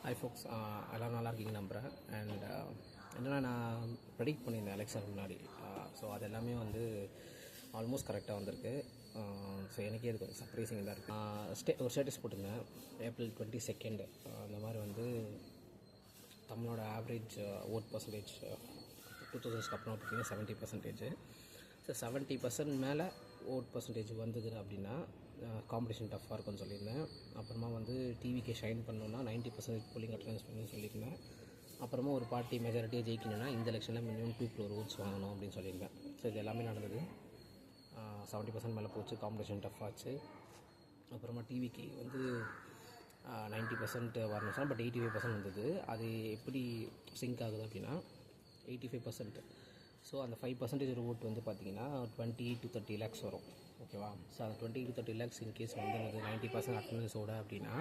Hi ஃபோக்ஸ், எல்லோரும் நல்லா இருக்கீங்க நம்புகிறேன். அண்ட் என்னென்னா நான் ப்ரெடிக்ட் பண்ணியிருந்தேன் எலெக்ஷன் முன்னாடி. ஸோ அது எல்லாமே வந்து ஆல்மோஸ்ட் கரெக்டாக வந்திருக்கு. ஸோ எனக்கே இது கொஞ்சம் சர்ப்ரைசிங் தான் இருக்குது. ஒரு ஸ்டேட்டஸ் போட்டிருந்தேன் April 22 அந்த மாதிரி வந்து தமிழோட ஆவரேஜ் ஓட் பர்சன்டேஜ் 2000 அப்புறம் பார்த்தீங்கன்னா 70%. ஸோ 70% மேலே ஓட் பர்சன்டேஜ் வந்தது அப்படின்னா காம்படிஷன் டஃப்பாக இருக்கும்னு சொல்லியிருந்தேன். அப்புறமா வந்து டிவிக்கு ஷைன் பண்ணணுன்னா 90% போலிங் அட்டெண்டன்ஸ் பண்ணணும்னு சொல்லியிருந்தேன். அப்புறமா ஒரு பார்ட்டி மெஜாரிட்டியாக ஜெயிக்கணும்னா இந்த எலெக்ஷனில் மினிமம் 2 crore ஓட்ஸ் வாங்கணும் அப்படின்னு சொல்லியிருந்தேன். ஸோ இது எல்லாமே நடந்தது. 70% மேலே போச்சு, காம்படிஷன் டஃப் ஆச்சு. அப்புறமா டிவிக்கு வந்து 90% வரணும் சார், பட் 85% வந்தது. அது எப்படி சிங்க் ஆகுது அப்படின்னா 85%. ஸோ அந்த 5% ஓட் வந்து பார்த்திங்கன்னா 20 to 30 lakhs வரும். ஓகேவா? ஸோ அந்த 20 to 30 lakhs இன்கேஸ் வந்து 90% அட்டண்டன்ஸோட அப்படின்னா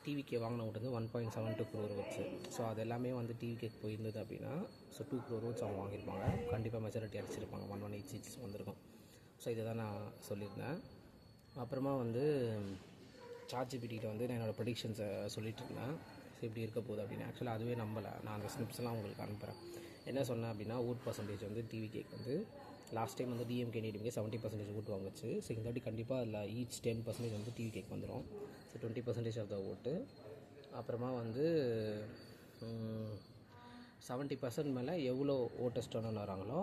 டிவிக்கே வாங்கின ஓட்டு வந்து 1.72 crore ஓட்ஸு. ஸோ அது எல்லாமே வந்து டிவிக்கே போயிருந்தது அப்படின்னா ஸோ 2 crore ஓட்ஸ் அவங்க வாங்கியிருப்பாங்க. கண்டிப்பாக மெஜாரிட்டி அடிச்சிருப்பாங்க, 118 seats வந்திருக்கும். ஸோ இதை தான் நான் சொல்லியிருந்தேன். அப்புறமா வந்து ChatGPT வந்து நான் என்னோடய ப்ரெடிக்ஷன்ஸை சொல்லிட்டு இருந்தேன். ஸோ இப்படி இருக்க போகுது அப்படின்னு. ஆக்சுவலாக அதுவே நம்பலை. நான் அந்த ஸ்னிப்ஸ்லாம் உங்களுக்கு அனுப்புகிறேன். என்ன சொன்னேன் அப்படின்னா ஓட் பர்சன்டேஜ் வந்து டிவிகேக்கு வந்து லாஸ்ட் டைம் வந்து டிஎம்கே டிஎம்கே 70% ஓட்டு வாங்குச்சு. ஸோ இந்த வாட்டி கண்டிப்பாக அதில் ஈச் 10% வந்து டிவிகேக்கு வந்துடும். ஸோ 20% ஆஃப் த ஓட்டு. அப்புறமா வந்து 70% மேலே எவ்வளோ ஓட்டர்ஸ் டர்ன் வராங்களோ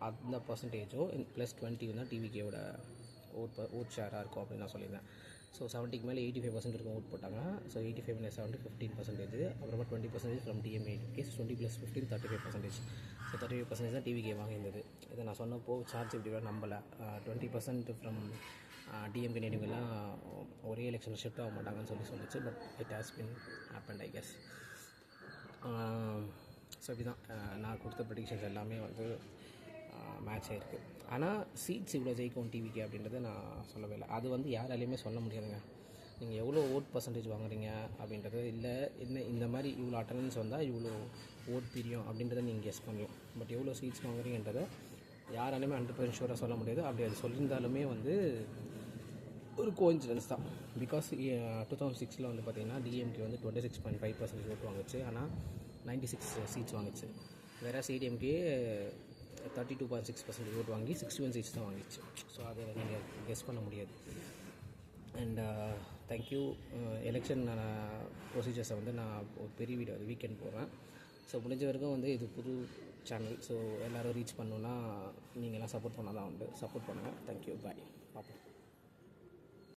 அந்த பர்சன்டேஜோ ப்ளஸ் 20 தான் டிவிகேவோட ஓட் ஷேராக இருக்கும் அப்படின்னு நான் சொல்லியிருந்தேன். ஸோ 70க்கு மேலே 85% இருக்கும் ஓட் போட்டாங்க. ஸோ 85 மேலே 70 15%. அப்புறமா 20% ஃப்ரம் டிஎம்ஏ கேஸ் 20 + 15 35%. ஸோ 35% தான் டிவிகே வாங்கியிருந்தது. இதை நான் சொன்னப்போ ChatGPT நம்பலை. 20% ஃப்ரம் டிஎம்கே நேடிங்கெல்லாம் ஒரே எலெக்ஷனில் ஷிஃப்ட் ஆக மாட்டாங்கன்னு சொல்லிச்சு. But it has been happened I guess. So இப்படி தான் நான் கொடுத்த ப்ரெடிக்ஷன்ஸ் எல்லாமே வந்து மேட்ச் ஆகிருக்கு. ஆனால் சீட்ஸ் இவ்வளோ ஜெயிக்கும் டிவிக்கு அப்படின்றத நான் சொல்லவே இல்லை. அது வந்து யாராலையுமே சொல்ல முடியாதுங்க. நீங்கள் எவ்வளோ ஓட் பர்சன்டேஜ் வாங்குறீங்க அப்படின்றது இல்லை, என்ன இந்த மாதிரி இவ்வளோ அட்டண்டன்ஸ் வந்தால் இவ்வளோ ஓட் பிரியும் அப்படின்றத நீங்கள் கெஸ் பண்ணலாம். பட் எவ்வளோ சீட்ஸ் வாங்குறீங்கன்றதை யாராலையுமே 100% ஷூராக சொல்ல முடியாது. அப்படி அது சொல்லியிருந்தாலுமே வந்து ஒரு கோஇன்சிடென்ஸ் தான். பிகாஸ் 2006 வந்து பார்த்திங்கன்னா டிஎம்கே வந்து 26.5% ஓட்டு வாங்குச்சு. ஆனால் 96 சீட்ஸ் வாங்கிச்சு. வேறு சிடிஎம்கே 32.6% ஓட்டு வாங்கி 61 சீட்ஸ் தான் வாங்கிச்சு. ஸோ அதை நீங்கள் கெஸ் பண்ண முடியாது. And thank you. எலெக்ஷன் ப்ரொசீஜர்ஸை வந்து நான் ஒரு பெரிய வீடியோ அது வீக்கெண்ட் போடுறேன். ஸோ முடிஞ்ச வரைக்கும் வந்து இது புது சேனல். ஸோ எல்லோரும் ரீச் பண்ணணுன்னா நீங்கள்லாம் சப்போர்ட் பண்ணால் தான் உண்டு. சப்போர்ட் பண்ணுங்கள். தேங்க்யூ. பாய். பார்ப்போம்.